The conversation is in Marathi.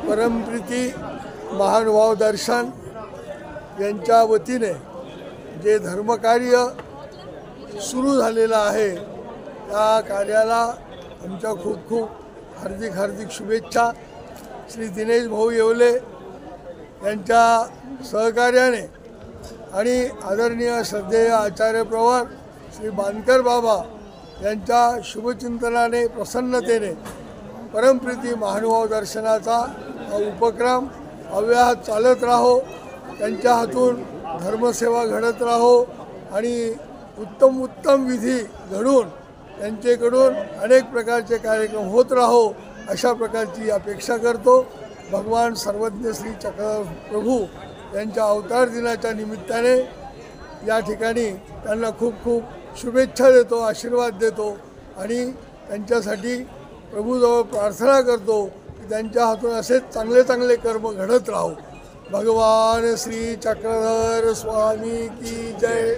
परमप्रीती महानुभाव दर्शन यांच्या वतीने जे धर्मकार्य सुरू झालेलं आहे त्या कार्याला आमच्या खूप खूप हार्दिक शुभेच्छा। श्री दिनेश भाऊ येवले यांच्या सहकार्याने आणि आदरणीय श्रद्धेय आचार्य प्रवर श्री बांदकर बाबा यांच्या शुभचिंतनाने प्रसन्नतेने परमप्रीती महानुभाव दर्शनाचा हा उपक्रम अव्याहत चालत राहो, त्यांच्या हातून धर्मसेवा घडत राहो आणि उत्तम विधी घडून त्यांच्याकडून अनेक प्रकारचे कार्यक्रम होत राहो अशा प्रकारची अपेक्षा करतो। भगवान सर्वज्ञ श्री चक्रधर प्रभू यांच्या अवतार दिनाच्या निमित्ताने या ठिकाणी त्यांना खूप खूप शुभेच्छा देतो, आशीर्वाद देतो आणि त्यांच्यासाठी प्रभूजवळ प्रार्थना करतो की त्यांच्या हातून असेच चांगले कर्म घडत राहो। भगवान श्री चक्रधर स्वामी की जय।